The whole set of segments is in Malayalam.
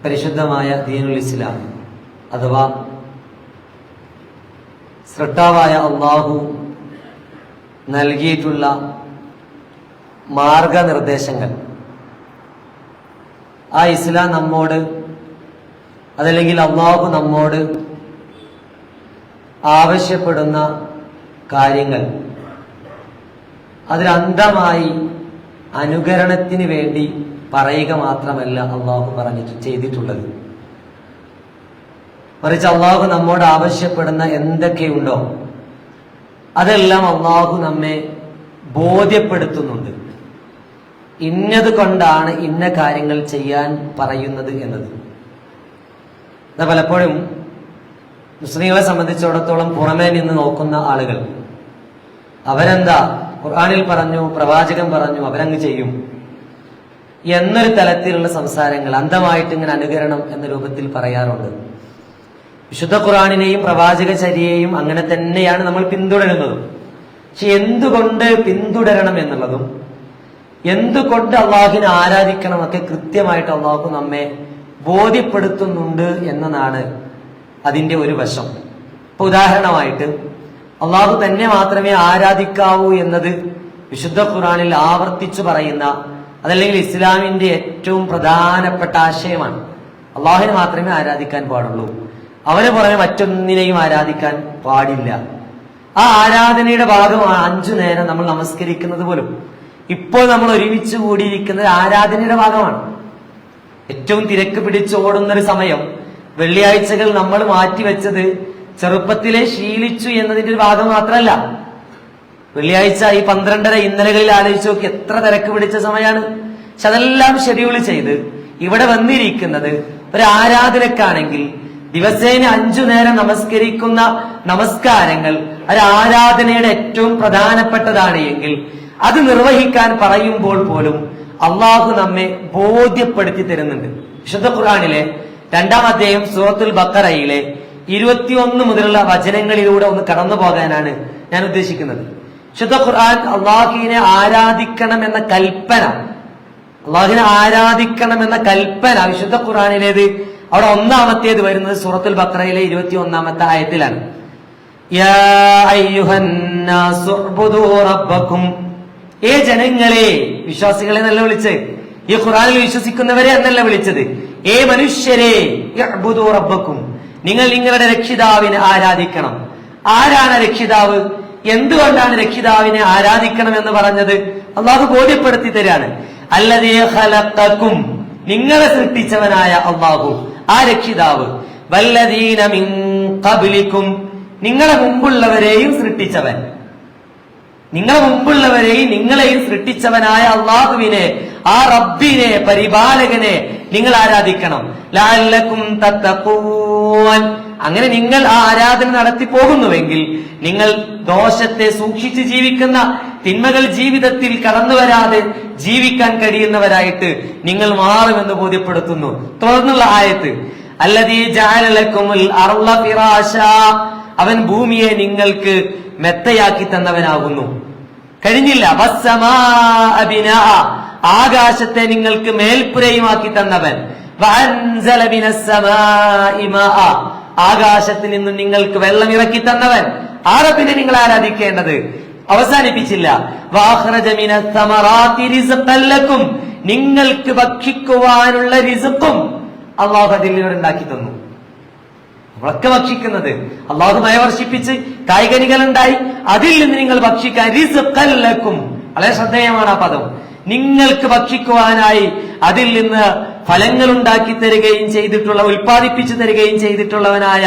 പരിശുദ്ധമായ ദീനുൽ ഇസ്ലാം അഥവാ സൃഷ്ടാവായ അല്ലാഹു നൽകിയിട്ടുള്ള മാർഗനിർദ്ദേശങ്ങൾ, ആ ഇസ്ലാം നമ്മോട്, അതല്ലെങ്കിൽ അല്ലാഹു നമ്മോട് ആവശ്യപ്പെടുന്ന കാര്യങ്ങൾ അതിലന്ധമായി അനുകരണത്തിന് വേണ്ടി പറയുക മാത്രമല്ല അല്ലാഹു ചെയ്തിട്ടുള്ളത്. മറിച്ച് അല്ലാഹു നമ്മോട് ആവശ്യപ്പെടുന്ന എന്തൊക്കെയുണ്ടോ അതെല്ലാം അല്ലാഹു നമ്മെ ബോധ്യപ്പെടുത്തുന്നുണ്ട്. ഇന്നത് കൊണ്ടാണ് ഇന്ന കാര്യങ്ങൾ ചെയ്യാൻ പറയുന്നത് എന്നത്. പലപ്പോഴും മുസ്ലിങ്ങളെ സംബന്ധിച്ചിടത്തോളം പുറമേ നിന്ന് നോക്കുന്ന ആളുകൾ അവരെന്താ ഖുർആനിൽ പറഞ്ഞു, പ്രവാചകൻ പറഞ്ഞു, അവരങ്ങ് ചെയ്യും എന്നൊരു തലത്തിലുള്ള സംസാരങ്ങൾ അന്ധമായിട്ട് ഇങ്ങനെ അനുകരണം എന്ന രൂപത്തിൽ പറയാറുണ്ട്. വിശുദ്ധ ഖുർആനിനെയും പ്രവാചക ചര്യയെയും അങ്ങനെ തന്നെയാണ് നമ്മൾ പിന്തുടരുന്നതും. പക്ഷെ എന്തുകൊണ്ട് പിന്തുടരണം എന്നുള്ളതും എന്തുകൊണ്ട് അള്ളാഹുവിനെ ആരാധിക്കണം ഒക്കെ കൃത്യമായിട്ട് അള്ളാഹു നമ്മെ ബോധ്യപ്പെടുത്തുന്നുണ്ട് എന്നതാണ് അതിന്റെ ഒരു വശം. ഇപ്പൊ ഉദാഹരണമായിട്ട് അള്ളാഹു തന്നെ മാത്രമേ ആരാധിക്കാവൂ എന്നത് വിശുദ്ധ ഖുർആനിൽ ആവർത്തിച്ചു പറയുന്ന, അതല്ലെങ്കിൽ ഇസ്ലാമിന്റെ ഏറ്റവും പ്രധാനപ്പെട്ട ആശയമാണ്. അള്ളാഹുവിനെ മാത്രമേ ആരാധിക്കാൻ പാടുള്ളൂ, അവന് പുറമെ മറ്റൊന്നിനെയും ആരാധിക്കാൻ പാടില്ല. ആ ആരാധനയുടെ ഭാഗമാണ് 5 നേരം നമ്മൾ നമസ്കരിക്കുന്നത് പോലും. ഇപ്പോൾ നമ്മൾ ഒരുമിച്ച് കൂടിയിരിക്കുന്നത് ആരാധനയുടെ ഭാഗമാണ്. ഏറ്റവും തിരക്ക് പിടിച്ചോടുന്നൊരു സമയം വെള്ളിയാഴ്ചകൾ നമ്മൾ മാറ്റിവെച്ചത് ചെറുപ്പത്തിലെ ശീലിച്ചു എന്നതിന്റെ ഒരു ഭാഗം മാത്രമല്ല. വെള്ളിയാഴ്ച ഈ 12:30 ഇന്നലകളിൽ ആലോചിച്ച് നോക്കി എത്ര തിരക്ക് പിടിച്ച സമയമാണ്. പക്ഷെ അതെല്ലാം ഷെഡ്യൂൾ ചെയ്ത് ഇവിടെ വന്നിരിക്കുന്നത് ഒരു ആരാധനക്കാണെങ്കിൽ ദിവസേന 5 നേരം നമസ്കരിക്കുന്ന നമസ്കാരങ്ങൾ ഒരു ആരാധനയുടെ ഏറ്റവും പ്രധാനപ്പെട്ടതാണ് എങ്കിൽ അത് നിർവഹിക്കാൻ പറയുമ്പോൾ പോലും അള്ളാഹു നമ്മെ ബോധ്യപ്പെടുത്തി തരുന്നുണ്ട്. വിശുദ്ധ ഖുർആനിലെ 2-ാം അധ്യായം സൂറത്തുൽ ബഖറയിലെ 21 മുതലുള്ള വചനങ്ങളിലൂടെ ഒന്ന് കടന്നു പോകാനാണ് ഞാൻ ഉദ്ദേശിക്കുന്നത്. വിശുദ്ധ ഖുർആൻ അള്ളാഹുവിനെ ആരാധിക്കണം എന്ന കൽപ്പന, അള്ളാഹുവിനെ ആരാധിക്കണം എന്ന കൽപ്പന വിശുദ്ധ ഖുർആനിലേത് അവിടെ 1-ാമത്തേത് വരുന്നത് സൂറത്തുൽ ബഖറയിലെ 21-ാമത്തെ ആയത്തിലാണ്. യാ അയ്യുഹന്നാസു ഉബ്ദൂ റബ്ബക്കും, ഏ ജനങ്ങളെ, വിശ്വാസികളെ എന്നല്ല വിളിച്ചത്, ഈ ഖുർആനിൽ വിശ്വസിക്കുന്നവരെ എന്നല്ല വിളിച്ചത്. ഏ മനുഷ്യരെ, ഇഅ്ബുദൂ റബ്ബക്കും, നിങ്ങൾ നിങ്ങളുടെ രക്ഷിതാവിനെ ആരാധിക്കണം. ആരാണ് രക്ഷിതാവ്? എന്തുകൊണ്ടാണ് രക്ഷിതാവിനെ ആരാധിക്കണം എന്ന് പറഞ്ഞത്? അള്ളാഹു ബോധ്യപ്പെടുത്തി തരാണ്. അല്ലദീ ഖലഖക്കും, നിങ്ങളെ സൃഷ്ടിച്ചവനായ അള്ളാഹു, ആ രക്ഷിതാവ്. വല്ലദീന മിൻ ഖബ്ലിക്കും, നിങ്ങളെ മുമ്പുള്ളവരെയും സൃഷ്ടിച്ചവൻ. നിങ്ങളെ മുമ്പുള്ളവരെയും നിങ്ങളെയും സൃഷ്ടിച്ചവനായ അള്ളാഹുവിനെ, ആ റബ്ബിനെ, പരിപാലകനെ നിങ്ങൾ ആരാധിക്കണം. ലഅല്ലക്കും തത്തഖൂൻ, അങ്ങനെ നിങ്ങൾ ആ ആരാധന നടത്തി പോകുന്നുവെങ്കിൽ നിങ്ങൾ ദോഷത്തെ സൂക്ഷിച്ച് ജീവിക്കുന്ന, തിന്മകൾ ജീവിതത്തിൽ കടന്നു വരാതെ ജീവിക്കാൻ കഴിയുന്നവരായിട്ട് നിങ്ങൾ മാറുമെന്ന് ബോധ്യപ്പെടുത്തുന്നു. തുടർന്നുള്ള ആയത്ത്, അല്ലദീ ജഅല ലക്കുമുൽ അർള ഫിറാശാ, അവൻ ഭൂമിയെ നിങ്ങൾക്ക് മെത്തയാക്കി തന്നവനാകുന്നു. കഴിഞ്ഞില്ല, വസ്സമാഅ ബിനാഅ, ആകാശത്തെ നിങ്ങൾക്ക് മേൽപ്പുരയുമാക്കി തന്നവൻ. വഅൻസല മിനസ്സമാഇ മാഅ, ആകാശത്തിൽ നിന്നും നിങ്ങൾക്ക് വെള്ളം ഇറക്കി തന്നവൻ. ആ റബ്ബിനെ നിങ്ങൾ ആരാധിക്കേണ്ടത്. അവസാനിപ്പിച്ചില്ല, വഅഖ്റജ മിനസ്സമറാത്തി റിസ്ഖൻ ലക്കും, നിങ്ങൾക്ക് ഭക്ഷിക്കുവാനുള്ള റിസ്ഖും അല്ലാഹു അതിലൂടെ ഉണ്ടാക്കി തന്നു. നമ്മളൊക്കെ ഭക്ഷിക്കുന്നത്, അല്ലാഹു മഴ വർഷിപ്പിച്ച് കായ്കനികൾ ഉണ്ടായി, അതിൽ നിന്ന് നിങ്ങൾ ഭക്ഷിക്കാൻ റിസ്ഖൻ ലക്കും, വളരെ ശ്രദ്ധേയമാണ് ആ പദം. നിങ്ങൾക്ക് ഭക്ഷിക്കുവാനായി അതിൽ നിന്ന് ഫലങ്ങൾ ഉണ്ടാക്കി തരികയും ചെയ്തിട്ടുള്ള, ഉൽപ്പാദിപ്പിച്ചു തരികയും ചെയ്തിട്ടുള്ളവനായ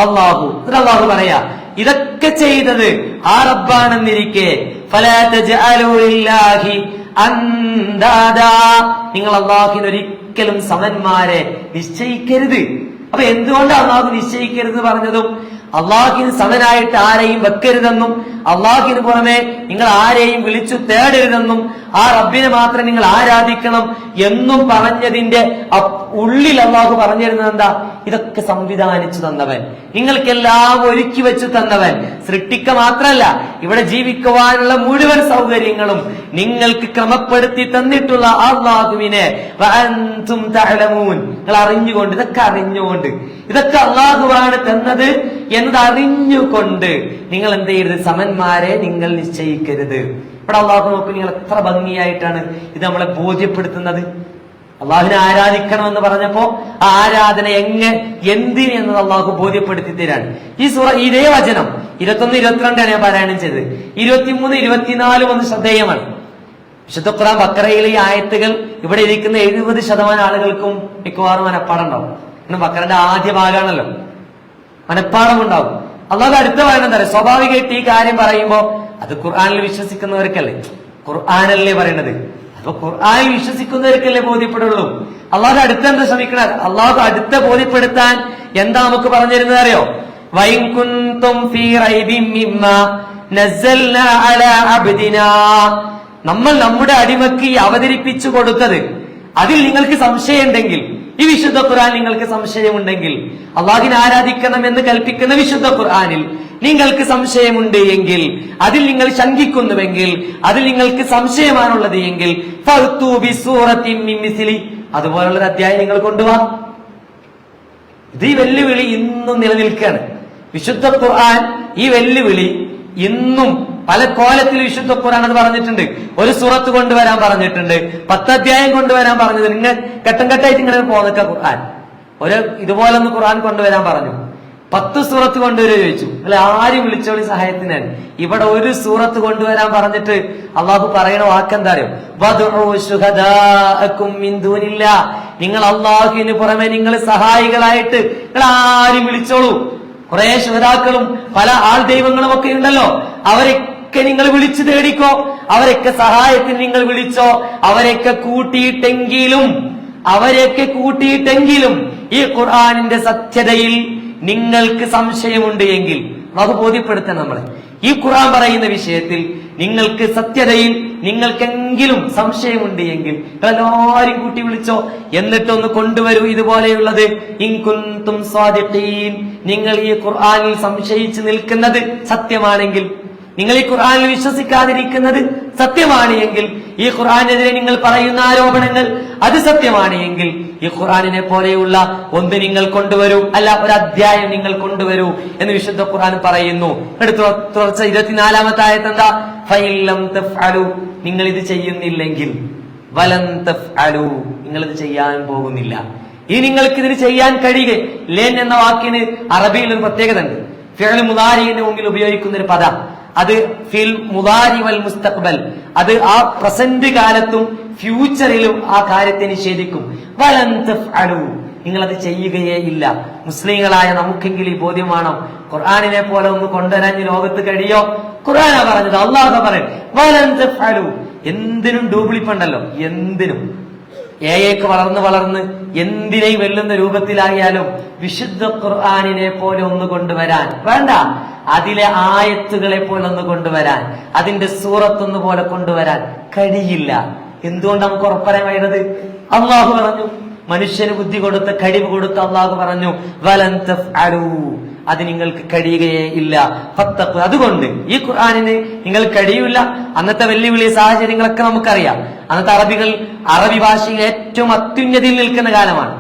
അള്ളാഹു. അള്ളാഹു പറയാ, ഇതൊക്കെ ചെയ്തത് ആ റബ്ബാണെന്നിരിക്കെ ഫലാ തജ്അലൂ ലില്ലാഹി അൻദാദാ, നിങ്ങൾ അള്ളാഹുവിന് ഒരിക്കലും സമന്മാരെ നിശ്ചയിക്കരുത്. അപ്പൊ എന്തുകൊണ്ട് അള്ളാഹു നിശ്ചയിക്കരുത് പറഞ്ഞതും അള്ളാഹുവിന് സമനായിട്ട് ആരെയും വെക്കരുതെന്നും അള്ളാഹുവിന് പുറമെ നിങ്ങൾ ആരെയും വിളിച്ചു തേടരുതെന്നും ആ റബ്ബിനെ മാത്രം നിങ്ങൾ ആരാധിക്കണം എന്നും പറഞ്ഞതിന്റെ ഉള്ളിൽ അള്ളാഹു പറഞ്ഞിരുന്നത് എന്താ? ഇതൊക്കെ സംവിധാനിച്ചു തന്നവൻ, നിങ്ങൾക്കെല്ലാം ഒരുക്കി വെച്ചു തന്നവൻ, സൃഷ്ടിക്ക മാത്രല്ല ഇവിടെ ജീവിക്കുവാനുള്ള മുഴുവൻ സൗകര്യങ്ങളും നിങ്ങൾക്ക് ക്രമപ്പെടുത്തി തന്നിട്ടുള്ള അള്ളാഹുവിനെ വഅൻതും തഅലമൂൻ, നിങ്ങൾ അറിഞ്ഞുകൊണ്ട്, ഇതൊക്കെ അറിഞ്ഞുകൊണ്ട്, ഇതൊക്കെ അള്ളാഹുവാണ് തന്നത് എന്നത് അറിഞ്ഞുകൊണ്ട് നിങ്ങൾ എന്ത് ചെയ്യരുത്? സമന്മാരെ നിങ്ങൾ നിശ്ചയിക്കരുത്. ഇവിടെ അള്ളാഹു നോക്കൂ, നിങ്ങൾ എത്ര ഭംഗിയായിട്ടാണ് ഇത് നമ്മളെ ബോധ്യപ്പെടുത്തുന്നത്. അള്ളാഹുവിനെ ആരാധിക്കണമെന്ന് പറഞ്ഞപ്പോ ആ ആരാധന എന്തിന് എന്നത് അള്ളാഹു ബോധ്യപ്പെടുത്തി തരാണ്. ഈ സൂറ ഇതേ വചനം 21, 22 ഞാൻ പാരായണം ചെയ്തത്. 23, 24 ഒന്ന് ശ്രദ്ധേയമാണ്. വിശുദ്ധ ഖുർആൻ ബക്കറയിലെ ഈ ആയത്തുകൾ ഇവിടെ ഇരിക്കുന്ന 70% ആളുകൾക്കും മിക്കവാറും മനപ്പാടം ഉണ്ടാവും. കാരണം ബക്കറന്റെ ആദ്യ ഭാഗമാണല്ലോ, മനപ്പാടം ഉണ്ടാവും. അള്ളാഹു അടുത്ത പറയുന്നത് എന്താ പറയുക? സ്വാഭാവികമായിട്ട് ഈ കാര്യം പറയുമ്പോ അത് ഖുർആനിൽ വിശ്വസിക്കുന്നവർക്കല്ലേ, ഖുർആനല്ലേ പറയണത്, അപ്പൊ ഖുർആനിൽ വിശ്വസിക്കുന്നവർക്കല്ലേ ബോധ്യപ്പെടുള്ളൂ. അള്ളാഹു അടുത്ത എന്താ ശ്രമിക്കണത്? അള്ളാഹു അടുത്ത ബോധ്യപ്പെടുത്താൻ എന്താ നമുക്ക് പറഞ്ഞിരുന്നത് അറിയോ? വഇൻ കുൻതും ഫീ റൈബിൻ മിമ്മാ നസ്സൽനാ അലാ അബ്ദിനാ, നമ്മൾ നമ്മുടെ അടിമക്ക് അവതരിപ്പിച്ചു കൊടുത്തത് അതിൽ നിങ്ങൾക്ക് സംശയമുണ്ടെങ്കിൽ, ഈ വിശുദ്ധ ഖുർആൻ നിങ്ങൾക്ക് സംശയമുണ്ടെങ്കിൽ, അള്ളാഹിനെ ആരാധിക്കണം എന്ന് കൽപ്പിക്കുന്ന വിശുദ്ധ ഖുർആനിൽ നിങ്ങൾക്ക് സംശയമുണ്ട് എങ്കിൽ, അതിൽ നിങ്ങൾ ശങ്കിക്കുന്നുവെങ്കിൽ, അതിൽ നിങ്ങൾക്ക് സംശയമാണുള്ളത് എങ്കിൽ ഫഅ്തു ബിസൂറത്തിൻ മിൻ മിസ്ലി, അതുപോലുള്ളൊരു അധ്യായം നിങ്ങൾ കൊണ്ടുവാ. ഇത് ഈ വെല്ലുവിളി ഇന്നും നിലനിൽക്കുകയാണ്. വിശുദ്ധ ഖുർആൻ ഈ വെല്ലുവിളി ഇന്നും പല കോലത്തിൽ വിശുദ്ധ ഖുർആൻ അത് പറഞ്ഞിട്ടുണ്ട്. ഒരു സൂറത്ത് കൊണ്ടുവരാൻ പറഞ്ഞിട്ടുണ്ട്, 10 അധ്യായം കൊണ്ടുവരാൻ പറഞ്ഞത്. നിങ്ങൾ ഘട്ടം ഘട്ടമായിട്ട് ഇങ്ങനെ പോന്നൊക്കെ ഖുർആൻ ഒരു ഇതുപോലൊന്ന് ഖുർആൻ കൊണ്ടുവരാൻ പറഞ്ഞു. 10 സൂറത്ത് കൊണ്ടുവരുക ചോദിച്ചു. അല്ലെ, ആരും വിളിച്ചോളി സഹായത്തിനാണ്. ഇവിടെ ഒരു സൂറത്ത് കൊണ്ടുവരാൻ പറഞ്ഞിട്ട് അള്ളാഹു പറയണ വാക്കെന്താ അറിയോ? വദ്ഉ ശുഹദാഅകും മിൻ ദൂനില്ലാഹ്, നിങ്ങൾ അള്ളാഹുവിന് പുറമെ നിങ്ങൾ സഹായികളായിട്ട് നിങ്ങൾ ആരും വിളിച്ചോളൂ. കുറെ ശുഹദാക്കളും പല ആൾ ദൈവങ്ങളും ഒക്കെ ഉണ്ടല്ലോ, അവരൊക്കെ നിങ്ങൾ വിളിച്ചു തേടിക്കോ, അവരൊക്കെ സഹായത്തിന് നിങ്ങൾ വിളിച്ചോ. അവരൊക്കെ കൂട്ടിയിട്ടെങ്കിലും ഈ ഖുർആനിന്റെ സത്യതയിൽ നിങ്ങൾക്ക് സംശയമുണ്ട് എങ്കിൽ അത് ബോധ്യപ്പെടുത്തണം. നമ്മളെ ഈ ഖുർആൻ പറയുന്ന വിഷയത്തിൽ നിങ്ങൾക്ക് സത്യതയിൽ നിങ്ങൾക്കെങ്കിലും സംശയമുണ്ട് എങ്കിൽ എല്ലാവരും കൂട്ടി വിളിച്ചോ, എന്നിട്ടൊന്ന് കൊണ്ടുവരൂ ഇതുപോലെയുള്ളത്. ഇൻ കുൻതും സ്വാദിഖീൻ, നിങ്ങൾ ഈ ഖുർആനിൽ സംശയിച്ചു നിൽക്കുന്നത് സത്യമാണെങ്കിൽ, നിങ്ങൾ ഈ ഖുർആനിൽ വിശ്വസിക്കാതിരിക്കുന്നത് സത്യമാണ് എങ്കിൽ, ഈ ഖുർആനെതിരെ നിങ്ങൾ പറയുന്ന ആരോപണങ്ങൾ അത് സത്യമാണ് എങ്കിൽ, ഈ ഖുർആനിനെ പോലെയുള്ള ഒന്ന് നിങ്ങൾ കൊണ്ടുവരൂ, അല്ല ഒരു അധ്യായം നിങ്ങൾ കൊണ്ടുവരൂ എന്ന് വിശുദ്ധ ഖുർആൻ പറയുന്നു. അടുത്ത തുടർച്ച 24-ാമത്തെ ആയത്ത് എന്താ? ഫഇല്ലം തഫ്അലു, നിങ്ങൾ ഇത് ചെയ്യുന്നില്ലെങ്കിൽ, വലൻ തഫ്അലു, നിങ്ങൾ ഇത് ചെയ്യാൻ പോകുന്നില്ല. ഇനി നിങ്ങൾക്ക് ഇതിന് ചെയ്യാൻ കഴിയുക. ലേൻ എന്ന വാക്കിന് അറബിയിൽ ഒരു പ്രത്യേകത ഉണ്ട്. ഫിഅൽ മുദാരിഇന്റെ മുമ്പിൽ ഉപയോഗിക്കുന്ന ഒരു പദം, അത് ഫിൽ മുദാരി വൽ മുസ്തഖ്ബൽ, അത് ആ പ്രസന്റ് കാലത്തും ഫ്യൂച്ചറിലും ആ കാര്യത്തെ നിഷേധിക്കും. വലൻ തഫ്അലു, നിങ്ങൾ അത് ചെയ്യുകയേ ഇല്ല. മുസ്ലിങ്ങളായ നമുക്കെങ്കിലും ഈ ബോധ്യമാണോ? ഖുർആനിനെ പോലെ ഒന്ന് കൊണ്ടുവരാൻ ഈ ലോകത്ത് കഴിയോ? ഖുർആനാ പറഞ്ഞത്, അല്ലാഹു പറയും വലൻ തഫ്അലു. എന്തിനും ഡൂപ്ലിപ്പുണ്ടല്ലോ, എന്തിനും ഏക്ക് വളർന്ന് എന്തിനേയും വെല്ലുന്ന രൂപത്തിലായാലും വിശുദ്ധ ഖുർആനിനെ പോലെ ഒന്ന് കൊണ്ടുവരാൻ വേണ്ട, അതിലെ ആയത്തുകളെ പോലെ ഒന്ന് കൊണ്ടുവരാൻ, അതിന്റെ സൂറത്തൊന്നു പോലെ കൊണ്ടുവരാൻ കഴിയില്ല. എന്തുകൊണ്ട് നമുക്ക് ഉറപ്പറയാൻ കഴിയുന്നത്? അള്ളാഹു പറഞ്ഞു, മനുഷ്യന് ബുദ്ധി കൊടുത്ത് കഴിവ് കൊടുത്ത് അള്ളാഹു പറഞ്ഞു വലൻ തഫ്അലു, അത് നിങ്ങൾക്ക് കഴിയുകയേ ഇല്ല. ഫത്തഖു, അതുകൊണ്ട് ഈ ഖുർആനിന് നിങ്ങൾ കഴിയില്ല. അന്നത്തെ വെല്ലുവിളി സാഹചര്യങ്ങളൊക്കെ നമുക്കറിയാം. അന്നത്തെ അറബി ഭാഷയിൽ ഏറ്റവും അത്യുന്നതിയിൽ നിൽക്കുന്ന കാലമാണ്.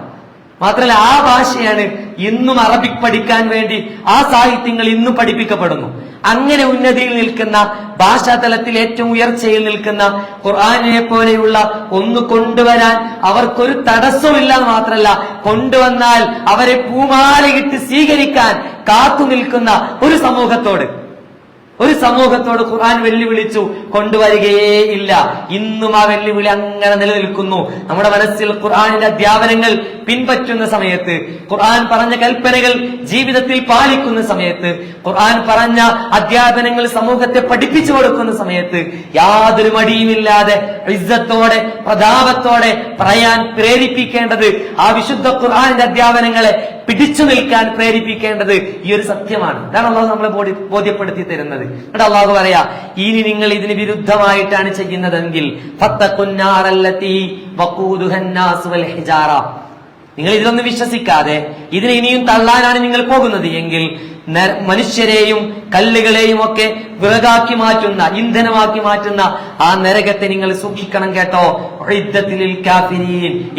മാത്രമല്ല ആ ഭാഷയാണ് ഇന്നും അറബിക് പഠിക്കാൻ വേണ്ടി ആ സാഹിത്യങ്ങൾ ഇന്നും പഠിപ്പിക്കപ്പെടുന്നു. അങ്ങനെ ഉന്നതിയിൽ നിൽക്കുന്ന, ഭാഷാതലത്തിൽ ഏറ്റവും ഉയർച്ചയിൽ നിൽക്കുന്ന ഖുർആനിനെ പോലെയുള്ള ഒന്ന് കൊണ്ടുവരാൻ അവർക്കൊരു തടസ്സമില്ല. മാത്രമല്ല, കൊണ്ടുവന്നാൽ അവരെ പൂമാലയിട്ട് സ്വീകരിക്കാൻ കാത്തു നിൽക്കുന്ന ഒരു സമൂഹത്തോട് ഖുർആൻ വെല്ലുവിളിച്ചു, കൊണ്ടുവരികയേ ഇല്ല. ഇന്നും ആ വെല്ലുവിളി അങ്ങനെ നിലനിൽക്കുന്നു. നമ്മുടെ മനസ്സിൽ ഖുർആനിന്റെ അധ്യാപനങ്ങൾ പിൻപറ്റുന്ന സമയത്ത്, ഖുർആൻ പറഞ്ഞ കൽപ്പനകൾ ജീവിതത്തിൽ പാലിക്കുന്ന സമയത്ത്, ഖുർആൻ പറഞ്ഞ അധ്യാപനങ്ങൾ സമൂഹത്തെ പഠിപ്പിച്ചു കൊടുക്കുന്ന സമയത്ത് യാതൊരു മടിയുമില്ലാതെ ഇസ്സത്തോടെ പ്രതാപത്തോടെ പറയാൻ പ്രേരിപ്പിക്കേണ്ടത് ആ വിശുദ്ധ ഖുർആനിന്റെ അധ്യാപനങ്ങളെ പിടിച്ചു നിൽക്കാൻ പ്രേരിപ്പിക്കേണ്ടത് ഈ ഒരു സത്യമാണ്. ഇതാണ് അള്ളാഹു നമ്മളെ ബോധ്യപ്പെടുത്തി തരുന്നത്. എന്നിട്ട് അള്ളാഹു പറയാ, ഇനി നിങ്ങൾ ഇതിന് വിരുദ്ധമായിട്ടാണ് ചെയ്യുന്നതെങ്കിൽ നിങ്ങൾ ഇതിലൊന്നും വിശ്വസിക്കാതെ ഇതിനെ ഇനിയും തള്ളാനാണ് നിങ്ങൾ പോകുന്നത് എങ്കിൽ മനുഷ്യരെയും കല്ലുകളെയും ഒക്കെ വിറകാക്കി മാറ്റുന്ന, ഇന്ധനമാക്കി മാറ്റുന്ന ആ നരകത്തെ നിങ്ങൾ സൂക്ഷിക്കണം കേട്ടോ.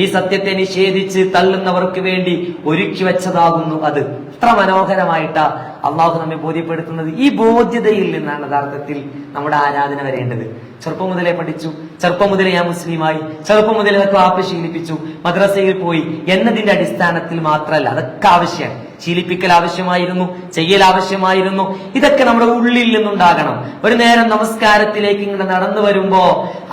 ഈ സത്യത്തെ നിഷേധിച്ച് തള്ളുന്നവർക്ക് വേണ്ടി ഒരുക്കി വെച്ചതാകുന്നു അത്. എത്ര മനോഹരമായിട്ടാ അള്ളാഹു നമ്മെ ബോധ്യപ്പെടുത്തുന്നത്. ഈ ബോധ്യതയിൽ നിന്നാണ് യഥാർത്ഥത്തിൽ നമ്മുടെ ആരാധന വരേണ്ടത്. ചെറുപ്പം മുതലേ പഠിച്ചു, ചെറുപ്പം മുതലേ ഞാൻ മുസ്ലിമായി, ചെറുപ്പം മുതലേ അതൊക്കെ വാപ്പ ശീലിപ്പിച്ചു, മദ്രസയിൽ പോയി എന്നതിന്റെ അടിസ്ഥാനത്തിൽ മാത്രമല്ല. അതൊക്കെ ആവശ്യമാണ്. ശീലിപ്പിക്കൽ ആവശ്യമായിരുന്നു, ചെയ്യൽ ആവശ്യമായിരുന്നു. ഇതൊക്കെ നമ്മുടെ ഉള്ളിൽ നിന്നുണ്ടാകണം. ഒരു നേരം നമസ്കാരത്തിലേക്ക് ഇങ്ങനെ നടന്നു വരുമ്പോ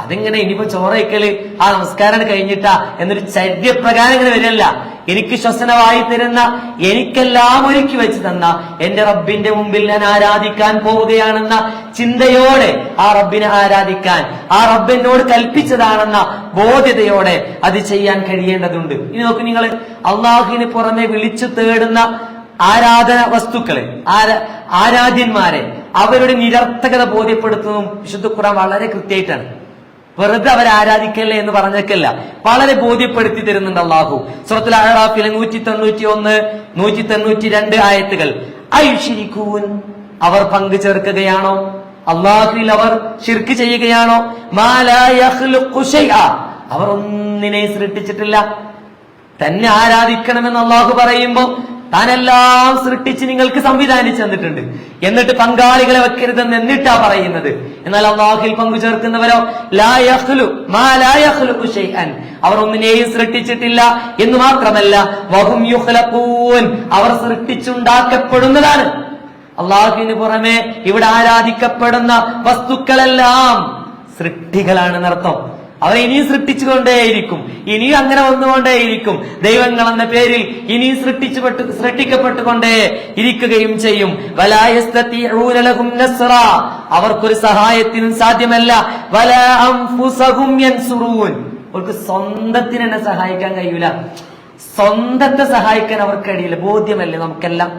അതിങ്ങനെ ഇനിയിപ്പോ ചോറയ്ക്കല് ആ നമസ്കാരം കഴിഞ്ഞിട്ടാ എന്നൊരു ചര്യപ്രകാരം ഇങ്ങനെ വരില്ല. എനിക്ക് ശ്വസനമായി തരുന്ന, എനിക്കെല്ലാം ഒരുക്കി വെച്ച് തന്ന എന്റെ റബ്ബിന്റെ മുമ്പിൽ ഞാൻ ആരാധിക്കാൻ പോവുകയാണെന്ന ചിന്തയോടെ ആ റബ്ബിനെ ആരാധിക്കാൻ, ആ റബ്ബിനോട് കൽപ്പിച്ചതാണെന്ന ബോധ്യതയോടെ അത് ചെയ്യാൻ കഴിയേണ്ടതുണ്ട്. ഇനി നോക്കൂ, നിങ്ങൾ അള്ളാഹുവിന് പുറമെ വിളിച്ചു തേടുന്ന ആരാധന വസ്തുക്കളെ, ആരാധ്യന്മാരെ, അവരുടെ നിരർത്ഥകത ബോധ്യപ്പെടുത്തുന്നതും വിശുദ്ധ ഖുർആൻ വളരെ കൃത്യമായിട്ടാണ്. വെറുതെ അവരെ ആരാധിക്കല്ലേ എന്ന് പറഞ്ഞേക്കല്ല, വളരെ ബോധ്യപ്പെടുത്തി തരുന്നുണ്ട് അള്ളാഹു. സൂറത്തുൽ അഅറാഫിലെ 191, 192 ആയത്തുകൾ. അയുശ്രികൂൻ, അവർ പങ്കു ചേർക്കുകയാണോ? അള്ളാഹുവിൽ അവർ ശിർക്ക് ചെയ്യുകയാണോ? മാ ലാ യഖ്ലുഖു ശൈഅ, അവർ ഒന്നിനെ സൃഷ്ടിച്ചിട്ടില്ല. തന്നെ ആരാധിക്കണമെന്ന് അള്ളാഹു പറയുമ്പോ താനെല്ലാം സൃഷ്ടിച്ച് നിങ്ങൾക്ക് സംവിധാനിച്ചു തന്നിട്ടുണ്ട്. എന്നിട്ട് പങ്കാളികളെ വെക്കരുതെന്ന് എന്നിട്ടാ പറയുന്നത്. എന്നാൽ അള്ളാഹുവിൽ പങ്കു ചേർക്കുന്നവരോ അവർ ഒന്നിനെയും സൃഷ്ടിച്ചിട്ടില്ല എന്ന് മാത്രമല്ല, വഹും യുഖ്ലഖൂൻ, അവർ സൃഷ്ടിച്ചുണ്ടാക്കപ്പെടുന്നതാണ്. അള്ളാഹുവിന് പുറമെ ഇവിടെ ആരാധിക്കപ്പെടുന്ന വസ്തുക്കളെല്ലാം സൃഷ്ടികളാണെന്നർത്ഥം. അവർ ഇനിയും സൃഷ്ടിച്ചുകൊണ്ടേയിരിക്കും, ഇനിയും അങ്ങനെ വന്നുകൊണ്ടേയിരിക്കും. ദൈവങ്ങൾ എന്ന പേരിൽ ഇനിയും സൃഷ്ടിക്കപ്പെട്ടുകൊണ്ടേ ഇരിക്കുകയും ചെയ്യും. വലാ യസ്തതിഊന ലഹും നസ്റ, അവർക്കൊരു സഹായത്തിനും സാധ്യമല്ല. വലാ അൻഫുസഹും യൻസുറൂൻ, അവർക്ക് സ്വന്തത്തിന് തന്നെ സഹായിക്കാൻ കഴിയൂല. സ്വന്തത്തെ സഹായിക്കാൻ അവർക്ക് കഴിയില്ല. ബോധ്യമല്ലേ നമുക്കെല്ലാം?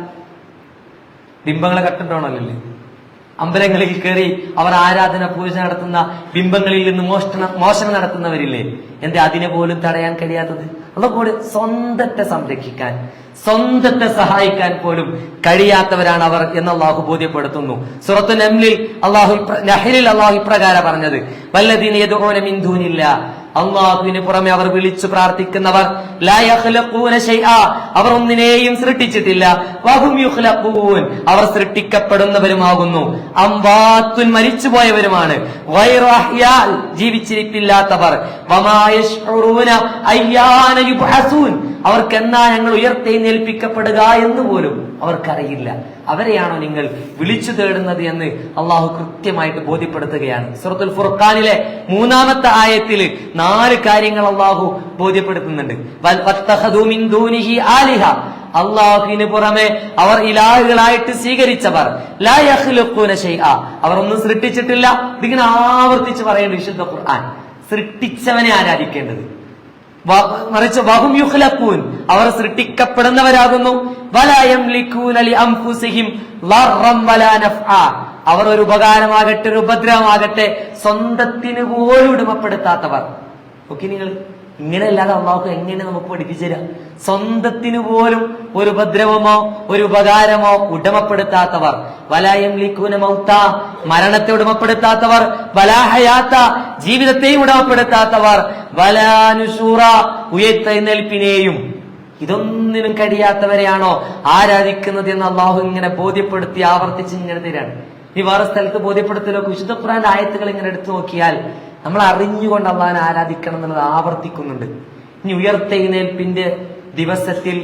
ബിംബങ്ങളെ കണ്ടിട്ടാണല്ലേ അമ്പലങ്ങളിൽ കയറി അവർ ആരാധന പൂജ നടത്തുന്ന ബിംബങ്ങളിൽ നിന്ന് മോഷണം നടത്തുന്നവരില്ലേ? എന്താ അതിനെ പോലും തടയാൻ കഴിയാത്തത്? അതുപോലെ സ്വന്തത്തെ സംരക്ഷിക്കാൻ, സ്വന്തത്തെ സഹായിക്കാൻ പോലും കഴിയാത്തവരാണ് അവർ എന്ന് അള്ളാഹു ബോധ്യപ്പെടുത്തുന്നു. സൂറത്തു നഹ്ലിൽ അള്ളാഹു ഇപ്രകാരം പറഞ്ഞത്, വല്ലദീന യദ്ഊന മിൻ ദൂനില്ലാ, അള്ളാഹുവിന് പുറമെ അവർ വിളിച്ചു പ്രാർത്ഥിക്കുന്നവർ, ലാ യഖ്ലഖൂന ശൈഅ, അവർ ഒന്നിനെയും സൃഷ്ടിച്ചിട്ടില്ല. വഹും യുഖ്ലഖൂൻ, അവർ സൃഷ്ടിക്കപ്പെടുന്നവരുമാകുന്നു. അംവാത്തുൻ, മരിച്ചുപോയവരുമാണ്. ഗൈറ അഹ്യാ, ജീവിച്ചിരിപ്പില്ലാത്തവർ. വമാ യശ്ഉറൂന അയ്യാന യുബ്അസൂൻ, അവർക്ക് എന്നാ ഞങ്ങൾ ഉയർത്തെഴുന്നേൽപ്പിക്കപ്പെടുക എന്ന് പോലും അവർക്കറിയില്ല. അവരെയാണോ നിങ്ങൾ വിളിച്ചു തേടുന്നത് എന്ന് അള്ളാഹു കൃത്യമായിട്ട് ബോധ്യപ്പെടുത്തുകയാണ്. സൂറത്തുൽ ഫുർഖാനിലെ 3-ാമത്തെ ആയത്തിൽ 4 കാര്യങ്ങൾ അള്ളാഹു ബോധ്യപ്പെടുത്തുന്നുണ്ട്. വത്തഖദൂ മിൻ ദൂനിഹി ആലിഹ, അള്ളാഹുവിന് പുറമെ അവർ ഇലാഹുകളായിട്ട് സ്വീകരിച്ചവർ. ലാ യഖ്ലുഖൂന ശൈഅ, അവർ ഒന്നും സൃഷ്ടിച്ചിട്ടില്ല. ഇതിങ്ങനെ ആവർത്തിച്ച് പറയേണ്ട വിശുദ്ധ ഖുർആൻ. സൃഷ്ടിച്ചവനെ ആരാധിക്കേണ്ടത്, മറിച്ച് വഹും യുഖ്ലഖൂൻ, അവർ സൃഷ്ടിക്കപ്പെടുന്നവരാകുന്നു. വലാ യംലികൂന ലിഅൻഫുസിഹിം ളർറൻ വലാ നഫ്ആ, അവർ ഒരു ഉപകാരമാകട്ടെ ഒരു ഉപദ്രവമാകട്ടെ സ്വന്തത്തിന് പോലും ഉടമപ്പെടുത്താത്തവർ. ഓക്കെ, നിങ്ങൾ ഇങ്ങനെയല്ലാതെ അള്ളാഹു എങ്ങനെ നമുക്ക് പഠിപ്പിച്ചു തരാം? സ്വന്തത്തിന് പോലും ഒരു ഉപദ്രവമോ ഒരു ഉപകാരമോ ഉടമപ്പെടുത്താത്തവർ. വലാ യംലികൂന മൗത, മരണത്തെ ഉടമപ്പെടുത്താത്തവർ. വലാ ഹയാത, ജീവിതത്തെയും ഉടമപ്പെടുത്താത്തവർ. വലാ നുശൂറ, ഉയർത്തെഴുന്നേൽപ്പിനെയും. ഇതൊന്നിനും കഴിയാത്തവരെയാണോ ആരാധിക്കുന്നത് എന്ന് അള്ളാഹു ഇങ്ങനെ ബോധ്യപ്പെടുത്തി ആവർത്തിച്ച് ഇങ്ങനെ തരാണ്. ഈ വേറെ സ്ഥലത്ത് ബോധ്യപ്പെടുത്തലോ വിശുദ്ധ ഖുർആന്റെ ആയത്തുകൾ ഇങ്ങനെ എടുത്തു നോക്കിയാൽ നമ്മൾ അറിഞ്ഞുകൊണ്ട് അള്ളാഹിനെ ആരാധിക്കണം എന്നുള്ളത് ആവർത്തിക്കുന്നുണ്ട്. ഇനി ഉയർത്തെഴുന്നേൽപ്പിന്റെ ദിവസത്തിൽ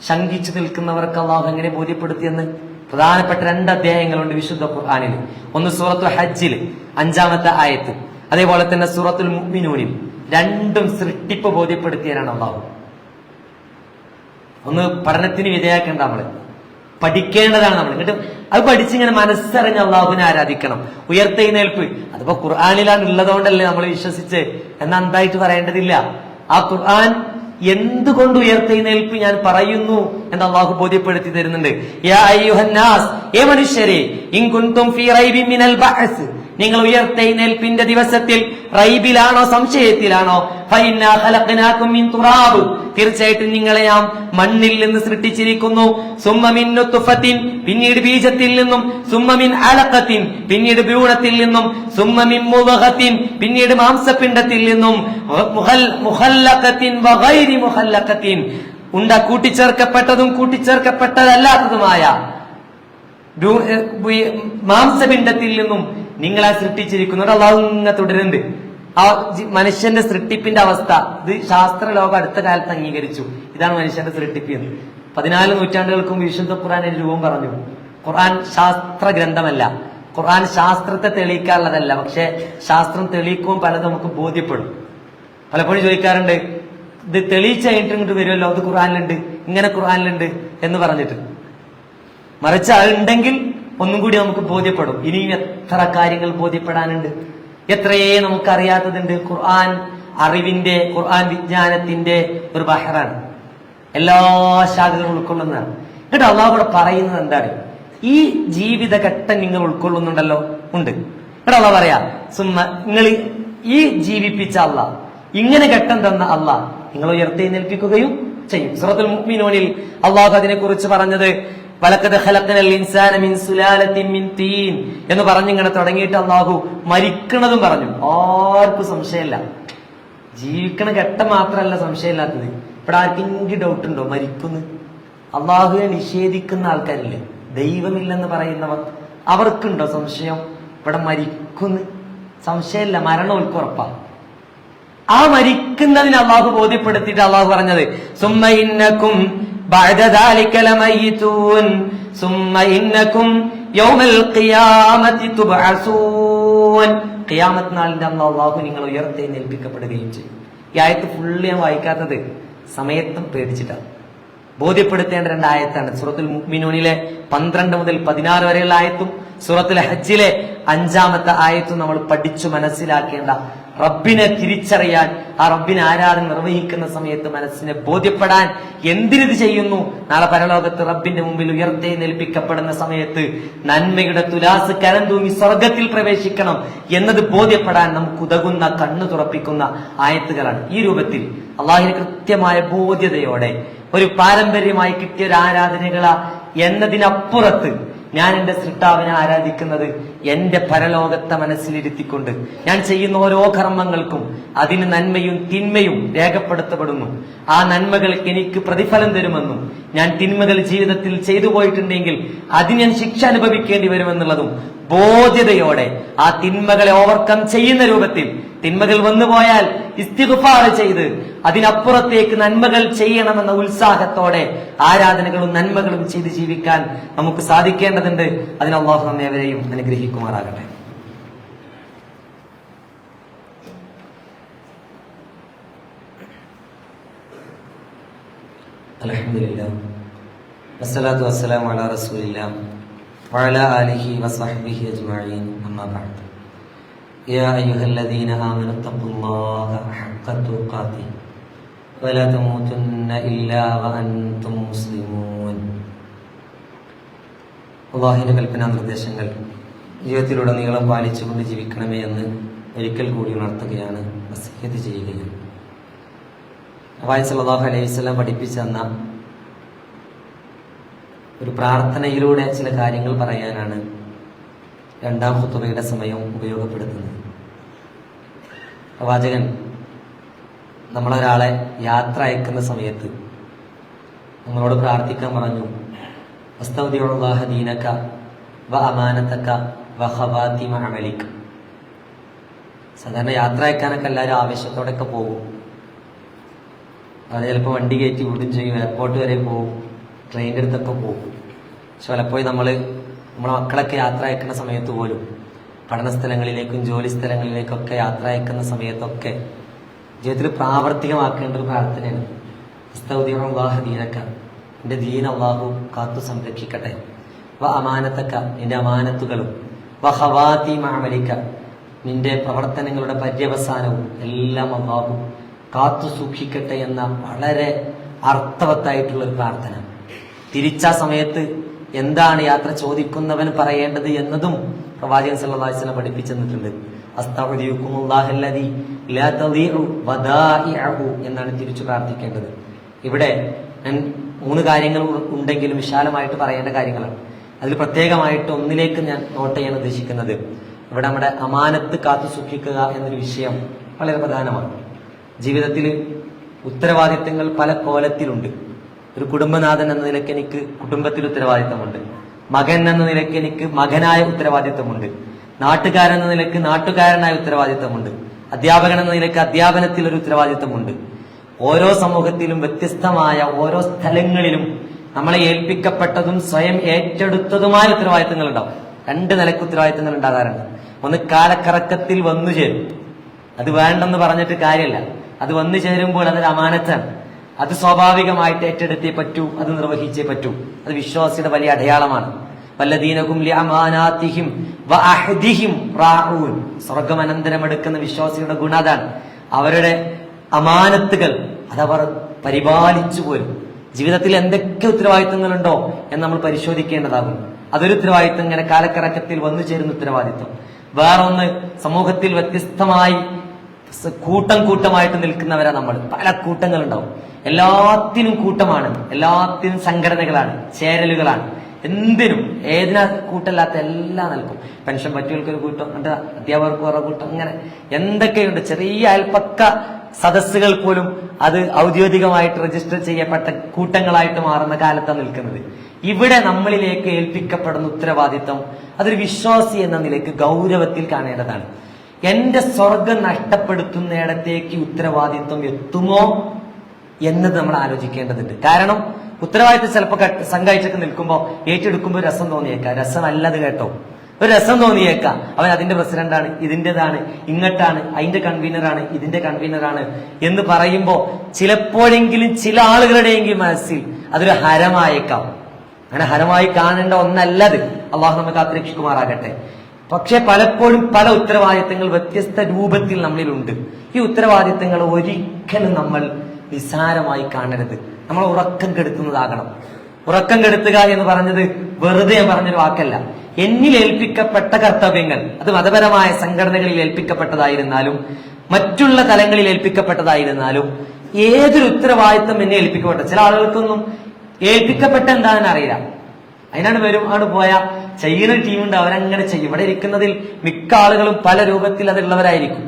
ശങ്കിച്ചു നിൽക്കുന്നവർക്ക് അള്ളാഹു എങ്ങനെ ബോധ്യപ്പെടുത്തിയെന്ന് പ്രധാനപ്പെട്ട 2 അധ്യായങ്ങളുണ്ട് വിശുദ്ധ ഖുർആനിൽ. ഒന്ന് സൂറത്തുൽ ഹജ്ജിൽ 5-ാമത്തെ ആയത്ത്, അതേപോലെ തന്നെ സൂറത്തുൽ മുഅ്മിനൂനിൽ. രണ്ടും സൃഷ്ടിപ്പ് ബോധ്യപ്പെടുത്തിയവരാണ് അള്ളാഹു. ഒന്ന് പഠനത്തിന് വിധേയാക്കേണ്ട, നമ്മള് പഠിക്കേണ്ടതാണ്. നമ്മൾ എന്നിട്ട് അത് പഠിച്ചിങ്ങനെ മനസ്സറിഞ്ഞ് അള്ളാഹുവിനെ ആരാധിക്കണം. ഉയർത്തെഴുന്നേൽപ്പ് അതിപ്പോ ഖുർആനിലാണ് ഉള്ളതുകൊണ്ടല്ലേ നമ്മൾ വിശ്വസിച്ച് എന്നാ എന്തായിട്ട് പറയേണ്ടതില്ല. ആ ഖുർആൻ എന്തുകൊണ്ട് ഉയർത്തെഴുന്നേൽപ്പ് ഞാൻ പറയുന്നു എന്ന് അള്ളാഹു ബോധ്യപ്പെടുത്തി തരുന്നുണ്ട്. യാ അയ്യുഹന്നാസ്, ഏ മനുഷ്യരെ, ഇൻ കുൻതും ഫീ റൈബിൻ മിനൽ ബഅസ്, നിങ്ങൾ ഉയർത്തെഴുന്നേൽപ്പിന്റെ ദിവസത്തിൽ റൈബിലാണോ, സംശയത്തിലാണോ, ഫഇന്നാ ഖലഖനാകും മിൻ തുറാബ്, തീർച്ചയായിട്ടും നിങ്ങളെ നാം മണ്ണിൽ നിന്ന് സൃഷ്ടിച്ചിരിക്കുന്നു. സുമ്മ മിൻ നുത്ഫത്തിൻ, പിന്നീട് ബീജത്തിൽ നിന്നും, സുമ്മ മിൻ അലഖത്തിൻ, പിന്നീട് ഭ്രൂണത്തിൽ നിന്നും, സുമ്മ മിൻ മുദ്ഗത്തിൻ, പിന്നീട് മാംസപിണ്ഡത്തിൽ നിന്നും, മുഖല്ലഖത്തിൻ വഗൈരി മുഖല്ലഖത്തിൻ, കൂട്ടിച്ചേർക്കപ്പെട്ടതും കൂട്ടിച്ചേർക്കപ്പെട്ടതല്ലാത്തതുമായ മാംസപിണ്ഡത്തിൽ നിന്നും നിങ്ങളെ സൃഷ്ടിച്ചിരിക്കുന്നു. അള്ളാഹു ഇങ്ങനെ തുടരുന്നുണ്ട്. ആ മനുഷ്യന്റെ സൃഷ്ടിപ്പിന്റെ അവസ്ഥ ഇത് ശാസ്ത്രലോകം അടുത്ത കാലത്ത് അംഗീകരിച്ചു. ഇതാണ് മനുഷ്യന്റെ സൃഷ്ടിപ്പ് എന്ന്. 14 നൂറ്റാണ്ടുകൾക്കും വിശുദ്ധ ഖുർആൻ ഒരു രൂപം പറഞ്ഞു. ഖുർആൻ ശാസ്ത്ര ഗ്രന്ഥമല്ല, ഖുർആൻ ശാസ്ത്രത്തെ തെളിയിക്കാനുള്ളതല്ല. പക്ഷെ ശാസ്ത്രം തെളിയിക്കുമ്പോൾ പലതും നമുക്ക് ബോധ്യപ്പെടും. പലപ്പോഴും ചോദിക്കാറുണ്ട്, ഇത് തെളിയിച്ച് കഴിഞ്ഞിട്ട് ഇങ്ങോട്ട് വരുമല്ലോ, അത് ഖുർആനിലുണ്ട്, ഇങ്ങനെ ഖുർആനിലുണ്ട് എന്ന് പറഞ്ഞിട്ട്. മറിച്ച് അതുണ്ടെങ്കിൽ ഒന്നും കൂടി നമുക്ക് ബോധ്യപ്പെടും. ഇനിയും എത്ര കാര്യങ്ങൾ ബോധ്യപ്പെടാനുണ്ട്, എത്രയേ നമുക്കറിയാത്തതുണ്ട്. ഖുർആൻ അറിവിന്റെ, ഖുർആൻ വിജ്ഞാനത്തിന്റെ ഒരു ബഹറാണ്. എല്ലാ ശാഖകളും ഉൾക്കൊള്ളുന്നതാണ്. എന്നിട്ട് അള്ളാഹു കൂടെ പറയുന്നത് എന്താണ്? ഈ ജീവിതഘട്ടം നിങ്ങൾ ഉൾക്കൊള്ളുന്നുണ്ടല്ലോ, ഉണ്ട്. എന്നിട്ട് അള്ളാഹ് പറയാ, നിങ്ങൾ ഈ ജീവിപ്പിച്ച അള്ളാഹ്, ഇങ്ങനെ ഘട്ടം തന്ന അള്ളാഹ് നിങ്ങൾ ഉയർത്തെഴുന്നേൽപ്പിക്കുകയും ചെയ്യും. സൂറത്തുൽ മുഅ്മിനൂനിൽ അള്ളാഹു അതിനെ കുറിച്ച് പറഞ്ഞത് വലഖദ് ഖലഖനൽ ഇൻസാന മിൻ സുലാലത്തിൻ മിൻ തീൻ എന്ന് പറഞ്ഞിങ്ങനെ തുടങ്ങിയിട്ട് അള്ളാഹു മരിക്കണതും പറഞ്ഞു. ആർക്കും സംശയമില്ല. ജീവിക്കണ ഘട്ടം മാത്രമല്ല സംശയമില്ലാത്തത്. ഇവിടെ ആർക്കെങ്കിലും ഡൗട്ട് ഉണ്ടോ മരിക്കുന്നു? അള്ളാഹുവെ നിഷേധിക്കുന്ന ആൾക്കാരില്ലേ, ദൈവമില്ലെന്ന് പറയുന്നവർ, അവർക്കുണ്ടോ സംശയം? ഇവിടെ മരിക്കുന്നു, സംശയമില്ല, മരണം ഉൾക്കുറപ്പാണ്. ആ മരിക്കുന്നതിന് അള്ളാഹു ബോധ്യപ്പെടുത്തിയിട്ട് അള്ളാഹു പറഞ്ഞത് സുമ്മ ഇന്നക്കും ബഅദ ദാലിക ലമയ്യിതൂൻ സുമ്മ ഇന്നക്കും യൗമൽ ഖിയാമത്തി തുബ്അസൂൻ. ഖിയാമത്ത് നാളിന്റെ അന്ന് അള്ളാഹു നിങ്ങൾ ഉയർത്തെഴുന്നേൽപ്പിക്കപ്പെടുകയും ചെയ്യും. ഈ ആയത്ത് ഫുള്ള് ഞാൻ വായിക്കാത്തത് സമയത്തും പേടിച്ചിട്ടാണ്. ബോധ്യപ്പെടുത്തേണ്ട 2 ആയത്താണ്. സൂറത്തുൽ മുഅ്മിനൂനിലെ 12 മുതൽ 16 വരെയുള്ള ആയത്തും സൂറത്തുൽ ഹജ്ജിലെ 5-ാമത്തെ ആയത്തും നമ്മൾ പഠിച്ചു മനസ്സിലാക്കേണ്ട. റബ്ബിനെ തിരിച്ചറിയാൻ, ആ റബ്ബിനെ ആരാധന നിർവഹിക്കുന്ന സമയത്ത് മനസ്സിനെ ബോധ്യപ്പെടാൻ, എന്തിനിത് ചെയ്യുന്നു, നാളെ പരലോകത്ത് റബ്ബിന്റെ മുമ്പിൽ ഉയർത്തെഴുന്നേൽപ്പിക്കപ്പെടുന്ന സമയത്ത് നന്മയുടെ തുലാസ് കരം തൂങ്ങി സ്വർഗത്തിൽ പ്രവേശിക്കണം എന്നത് ബോധ്യപ്പെടാൻ നമുക്ക് ഉതകുന്ന, കണ്ണു തുറപ്പിക്കുന്ന ആയത്തുകളാണ്. ഈ രൂപത്തിൽ അള്ളാഹിന് കൃത്യമായ ബോധ്യതയോടെ ഒരു പാരമ്പര്യമായി കിട്ടിയ ഒരു ആരാധനകളാ എന്നതിനപ്പുറത്ത് ഞാൻ എന്റെ സൃഷ്ടാവിനെ ആരാധിക്കുന്നത് എന്റെ പരലോകത്തെ മനസ്സിലിരുത്തിക്കൊണ്ട് ഞാൻ ചെയ്യുന്ന ഓരോ കർമ്മങ്ങൾക്കും അതിന് നന്മയും തിന്മയും രേഖപ്പെടുത്തപ്പെടുന്നു. ആ നന്മകൾക്ക് എനിക്ക് പ്രതിഫലം തരുമെന്നും ഞാൻ തിന്മകൾ ജീവിതത്തിൽ ചെയ്തു പോയിട്ടുണ്ടെങ്കിൽ അതിന് ഞാൻ ശിക്ഷ അനുഭവിക്കേണ്ടി വരുമെന്നുള്ളതും ബോധ്യതയോടെ ആ തിന്മകളെ ഓവർകം ചെയ്യുന്ന രൂപത്തിൽ, തിന്മകൾ വന്നുപോയാൽ ഇസ്തിഗ്ഫാർ ചെയ്ത് അതിനപ്പുറത്തേക്ക് നന്മകൾ ചെയ്യണമെന്ന ഉത്സാഹത്തോടെ ആരാധനകളും നന്മകളും ചെയ്ത് ജീവിക്കാൻ നമുക്ക് സാധിക്കേണ്ടതുണ്ട്. അതിന് അല്ലാഹു നമ്മെ ഏവരെയും അനുഗ്രഹിക്കുമാറാകട്ടെ. അൽഹംദുലില്ലാഹ് വസ്സലാത്തു വസ്സലാമു അലാ റസൂലില്ലാഹ് വഅലാ ആലിഹി വസഹ്ബിഹി അജ്മഈൻ. അമ്മാ ബഅദ്. യാ അയ്യുഹല്ലദീന ആമനു തഖുല്ലാഹ ഹഖ്ക തുഖാതിഹി വലാ തമൂതുന്ന ഇല്ലാ വഅൻതും മുസ്ലിമൂൻ. അല്ലാഹുവിന്റെ കൽപ്പനാ നിർദ്ദേശങ്ങൾ ജീവിതത്തിലുടനീളം പാലിച്ചുകൊണ്ട് ജീവിക്കണമേ എന്ന് ഒരിക്കൽ കൂടി ഉണർത്തുകയാണ്, വസിയ്യത്ത് ചെയ്യുകയാണ്. പ്രവാചകൻ സല്ലല്ലാഹു അലൈഹി വസല്ലം പഠിപ്പിച്ചു തന്ന ഒരു പ്രാർത്ഥനയിലൂടെ ചില കാര്യങ്ങൾ പറയാനാണ് 2-ാം ഖുതുബയുടെ സമയം ഉപയോഗപ്പെടുത്തുന്നത്. പ്രവാചകൻ നമ്മളൊരാളെ യാത്ര അയക്കുന്ന സമയത്ത് നമ്മളോട് പ്രാർത്ഥിക്കാൻ പറഞ്ഞു, വസ്തൗദിഉല്ലാഹ ദീനക വ അമാനതക വ ഖവാതിമ അമലിക. സാധാരണ യാത്ര അയക്കാനൊക്കെ എല്ലാവരും ആവേശത്തോടെയൊക്കെ പോകും. അത് ചിലപ്പോൾ വണ്ടി കയറ്റി വിടും ചെയ്യും, എയർപോർട്ട് വരെ പോകും, ട്രെയിനിൻ്റെ അടുത്തൊക്കെ പോകും. പക്ഷെ പലപ്പോഴും നമ്മളെ മക്കളൊക്കെ യാത്ര അയക്കുന്ന സമയത്ത് പോലും, പഠന സ്ഥലങ്ങളിലേക്കും ജോലി സ്ഥലങ്ങളിലേക്കൊക്കെ യാത്ര അയക്കുന്ന സമയത്തൊക്കെ ജീവിതത്തിൽ പ്രാവർത്തികമാക്കേണ്ട ഒരു പ്രാർത്ഥനയാണ് അസ്തൗദിഉല്ലാഹ ദീനക, എൻ്റെ ദീൻ അല്ലാഹു കാത്തു സംരക്ഷിക്കട്ടെ, വ അമാനതക, നിന്റെ അമാനത്തുകളും, വ ഖവാതിമ അമലിക, നിന്റെ പ്രവർത്തനങ്ങളുടെ പര്യവസാനവും എല്ലാം അല്ലാഹു കാത്തു സൂക്ഷിക്കട്ടെ എന്ന വളരെ അർത്ഥവത്തായിട്ടുള്ള ഒരു പ്രാർത്ഥന. തിരിച്ച സമയത്ത് എന്താണ് യാത്ര ചോദിക്കുന്നവൻ പറയേണ്ടത് എന്നതും പ്രവാചകൻ സല്ലല്ലാഹു അലൈഹി വസല്ലം പഠിപ്പിച്ചു തന്നിട്ടുണ്ട്. അസ്തഗ്ഫിറുല്ലാഹല്ലദീ ലാ തദീഉ വദാഇഉ എന്നാണ് തിരിച്ചു പ്രാർത്ഥിക്കേണ്ടത്. ഇവിടെ ഞാൻ 3 കാര്യങ്ങൾ ഉണ്ടെങ്കിലും വിശാലമായിട്ട് പറയേണ്ട കാര്യങ്ങളാണ്. അതിൽ പ്രത്യേകമായിട്ട് ഒന്നിലേക്ക് ഞാൻ നോട്ട് ചെയ്യാൻ ഉദ്ദേശിക്കുന്നത്, ഇവിടെ നമ്മുടെ അമാനത്ത് കാത്തു സൂക്ഷിക്കുക എന്നൊരു വിഷയം വളരെ പ്രധാനമാണ്. ജീവിതത്തിൽ ഉത്തരവാദിത്തങ്ങൾ പല കോലത്തിലുണ്ട്. ഒരു കുടുംബനാഥൻ എന്ന നിലയ്ക്ക് എനിക്ക് കുടുംബത്തിൽ ഉത്തരവാദിത്തമുണ്ട്, മകൻ എന്ന നിലയ്ക്ക് എനിക്ക് മകനായ ഉത്തരവാദിത്തമുണ്ട്, നാട്ടുകാരൻ എന്ന നിലയ്ക്ക് നാട്ടുകാരനായ ഉത്തരവാദിത്തമുണ്ട്, അധ്യാപകൻ എന്ന നിലയ്ക്ക് അധ്യാപനത്തിൽ ഒരു ഉത്തരവാദിത്തമുണ്ട്. ഓരോ സമൂഹത്തിലും വ്യത്യസ്തമായ ഓരോ സ്ഥലങ്ങളിലും നമ്മളെ ഏൽപ്പിക്കപ്പെട്ടതും സ്വയം ഏറ്റെടുത്തതുമായ ഉത്തരവാദിത്തങ്ങൾ ഉണ്ടാവും. 2 നിലയ്ക്ക് ഉത്തരവാദിത്തങ്ങൾ ഉണ്ടാകാറുണ്ട്. ഒന്ന് കാലക്കറക്കത്തിൽ വന്നു ചേരും. അത് വേണ്ടെന്ന് പറഞ്ഞിട്ട് കാര്യമല്ല, അത് വന്നു ചേരുമ്പോൾ അതൊരു അമാനത്താണ്. അത് സ്വാഭാവികമായിട്ട് ഏറ്റെടുത്തേ പറ്റൂ, അത് നിർവഹിച്ചേ പറ്റൂ. അത് വിശ്വാസിയുടെ വലിയ അടയാളമാണ്. വല്ലദീനഹും ലിഅമാനാതിഹിം വഅഹദിഹിം റാഊൻ. സ്വർഗ്ഗം അനന്തരം എടുക്കുന്ന വിശ്വാസിയുടെ ഗുണം അതാണ്. അവരുടെ അമാനത്തുകൾ അതവർ പരിപാലിച്ചു പോരും. ജീവിതത്തിൽ എന്തൊക്കെ ഉത്തരവാദിത്തങ്ങളുണ്ടോ എന്ന് നമ്മൾ പരിശോധിക്കേണ്ടതാകും. അതൊരു ഉത്തരവാദിത്തം, ഇങ്ങനെ കാലക്കറക്കത്തിൽ വന്നു ചേരുന്ന ഉത്തരവാദിത്തം. വേറൊന്ന്, സമൂഹത്തിൽ വ്യത്യസ്തമായി കൂട്ടമായിട്ട് നിൽക്കുന്നവരാ നമ്മൾ. പല കൂട്ടങ്ങളുണ്ടാവും, എല്ലാത്തിനും കൂട്ടമാണ്, എല്ലാത്തിനും സംഘടനകളാണ്, ചേരലുകളാണ്. എന്തിനും ഏതിനാ കൂട്ടല്ലാത്ത എല്ലാം നൽകും. പെൻഷൻ പറ്റിയവർക്കൊരു കൂട്ടം, അധ്യാപകർക്ക് വേറെ കൂട്ടം, അങ്ങനെ എന്തൊക്കെയുണ്ട്. ചെറിയ അയൽപ്പക്ക സദസ്സുകൾ പോലും അത് ഔദ്യോഗികമായിട്ട് രജിസ്റ്റർ ചെയ്യപ്പെട്ട കൂട്ടങ്ങളായിട്ട് മാറുന്ന കാലത്താണ് നിൽക്കുന്നത്. ഇവിടെ നമ്മളിലേക്ക് ഏൽപ്പിക്കപ്പെടുന്ന ഉത്തരവാദിത്വം അതൊരു വിശ്വാസി എന്ന നിലയ്ക്ക് ഗൗരവത്തിൽ കാണേണ്ടതാണ്. എന്റെ സ്വർഗം നഷ്ടപ്പെടുത്തുന്നിടത്തേക്ക് ഉത്തരവാദിത്വം എത്തുമോ എന്നത് നമ്മൾ ആലോചിക്കേണ്ടതുണ്ട്. കാരണം ഉത്തരവാദിത്വം ചിലപ്പോൾ സംഘായിച്ചൊക്കെ നിൽക്കുമ്പോൾ ഏറ്റെടുക്കുമ്പോൾ രസം തോന്നിയേക്കാം, രസമല്ലത് കേട്ടോ. ഒരു രസം തോന്നിയേക്കാം. അവൻ അതിന്റെ പ്രസിഡന്റാണ്, ഇതിന്റേതാണ്, ഇങ്ങോട്ടാണ്, അതിന്റെ കൺവീനറാണ്, ഇതിന്റെ കൺവീനറാണ് എന്ന് പറയുമ്പോൾ ചിലപ്പോഴെങ്കിലും ചില ആളുകളുടെയെങ്കിലും മനസ്സിൽ അതൊരു ഹരമായേക്കാം. അങ്ങനെ ഹരമായി കാണേണ്ട ഒന്നല്ലത്. അള്ളാഹു നമ്മെ കാത്തുരക്ഷിക്കുമാറാകട്ടെ. പക്ഷെ പലപ്പോഴും പല ഉത്തരവാദിത്തങ്ങൾ വ്യത്യസ്ത രൂപത്തിൽ നമ്മളിലുണ്ട്. ഈ ഉത്തരവാദിത്തങ്ങൾ ഒരിക്കലും നമ്മൾ നിസ്സാരമായി കാണരുത്. നമ്മൾ ഉറക്കം കെടുത്തുന്നതാകണം. ഉറക്കം കെടുത്തുക എന്ന് പറഞ്ഞത് വെറുതെ പറഞ്ഞൊരു വാക്കല്ല. എന്നിൽ ഏൽപ്പിക്കപ്പെട്ട കർത്തവ്യങ്ങൾ, അത് മതപരമായ സംഘടനകളിൽ ഏൽപ്പിക്കപ്പെട്ടതായിരുന്നാലും മറ്റുള്ള തലങ്ങളിൽ ഏൽപ്പിക്കപ്പെട്ടതായിരുന്നാലും ഏതൊരു ഉത്തരവാദിത്തം എന്നെ ഏൽപ്പിക്കപ്പെട്ട, ചില ആളുകൾക്കൊന്നും ഏൽപ്പിക്കപ്പെട്ട എന്താണെന്ന് അറിയില്ല. അതിനാണ് വരും ആണ് പോയ ചെയ്യുന്ന ടീമുണ്ട്, അവരങ്ങനെ ചെയ്യും. ഇവിടെ ഇരിക്കുന്നതിൽ മിക്ക ആളുകളും പല രൂപത്തിൽ അതുള്ളവരായിരിക്കും.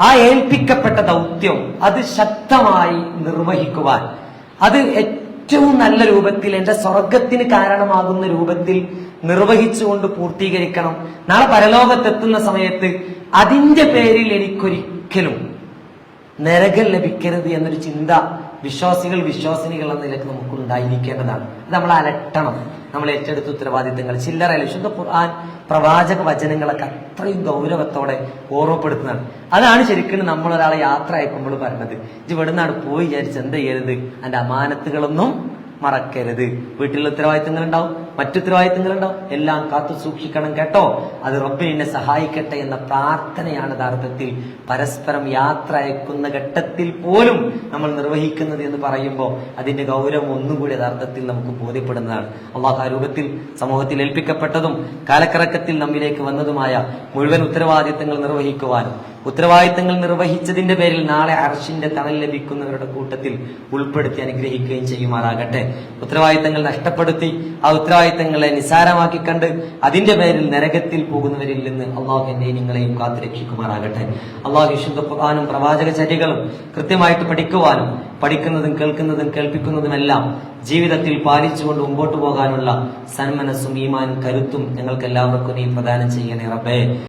ആ ഏൽപ്പിക്കപ്പെട്ട ദൗത്യം അത് ശക്തമായി നിർവഹിക്കുവാൻ, അത് ഏറ്റവും നല്ല രൂപത്തിൽ എന്റെ സ്വർഗത്തിന് കാരണമാകുന്ന രൂപത്തിൽ നിർവഹിച്ചുകൊണ്ട് പൂർത്തീകരിക്കണം. നാളെ പരലോകത്തെത്തുന്ന സമയത്ത് അതിന്റെ പേരിൽ എനിക്കൊരിക്കലും നരകം ലഭിക്കരുത് എന്നൊരു ചിന്ത വിശ്വാസികൾ എന്ന നിലയ്ക്ക് നമുക്ക് ഉണ്ടായിരിക്കേണ്ടതാണ്. അത് നമ്മൾ അലട്ടണം. നമ്മൾ ഏറ്റെടുത്ത ഉത്തരവാദിത്തങ്ങൾ ചില്ലറയില്ല. വിശുദ്ധ ഖുർആൻ പ്രവാചക വചനങ്ങളൊക്കെ അത്രയും ഗൗരവത്തോടെ ഓർമ്മപ്പെടുത്തുന്നതാണ്. അതാണ് ശരിക്കും നമ്മൾ ഒരാളെ യാത്ര അയക്കുമ്പോൾ പറയുന്നത്, ഇവിടുന്നാണ് പോയി വിചാരിച്ച് എന്ത് ചെയ്യരുത്, അതിന്റെ അമാനത്തുകളൊന്നും മറക്കരുത്. വീട്ടിലുള്ള ഉത്തരവാദിത്തങ്ങൾ ഉണ്ടാവും, മറ്റുത്തരവാദിത്തങ്ങൾ ഉണ്ടാവും, എല്ലാം കാത്തു സൂക്ഷിക്കണം കേട്ടോ. അത് റബ്ബ് എന്നെ സഹായിക്കട്ടെ എന്ന പ്രാർത്ഥനയാണ് യഥാർത്ഥത്തിൽ പരസ്പരം യാത്ര അയക്കുന്ന ഘട്ടത്തിൽ പോലും നമ്മൾ നിർവഹിക്കുന്നത് എന്ന് പറയുമ്പോൾ അതിന്റെ ഗൗരവം ഒന്നുകൂടി യഥാർത്ഥത്തിൽ നമുക്ക് ബോധ്യപ്പെടുന്നതാണ്. അള്ളാഹു ആ രൂപത്തിൽ സമൂഹത്തിൽ ഏൽപ്പിക്കപ്പെട്ടതും കാലക്കറക്കത്തിൽ നമ്മിലേക്ക് വന്നതുമായ മുഴുവൻ ഉത്തരവാദിത്തങ്ങൾ നിർവഹിക്കുവാനും ഉത്തരവാദിത്തങ്ങൾ നിർവഹിച്ചതിന്റെ പേരിൽ നാളെ അർശിന്റെ തണൽ ലഭിക്കുന്നവരുടെ കൂട്ടത്തിൽ ഉൾപ്പെടുത്തി അനുഗ്രഹിക്കുകയും ചെയ്യുമാറാകട്ടെ. ഉത്തരവാദിത്തങ്ങൾ നഷ്ടപ്പെടുത്തി ആ ഉത്തരവാദിത്തങ്ങളെ നിസ്സാരമാക്കി കണ്ട് അതിന്റെ പേരിൽ നരകത്തിൽ പോകുന്നവരിൽ നിന്ന് അള്ളാഹു എന്നെയും നിങ്ങളെയും കാത്തുരക്ഷിക്കുമാറാകട്ടെ. അള്ളാഹു വിശുദ്ധ ഖുർആനും പ്രവാചക ചര്യകളും കൃത്യമായിട്ട് പഠിക്കുവാനും പഠിക്കുന്നതും കേൾക്കുന്നതും കേൾപ്പിക്കുന്നതുമെല്ലാം ജീവിതത്തിൽ പാലിച്ചുകൊണ്ട് മുമ്പോട്ട് പോകാനുള്ള സന്മനസ്സും ഈമാനും കരുത്തും ഞങ്ങൾക്ക് എല്ലാവർക്കും നീ പ്രദാനം ചെയ്യണേ റബ്ബേ.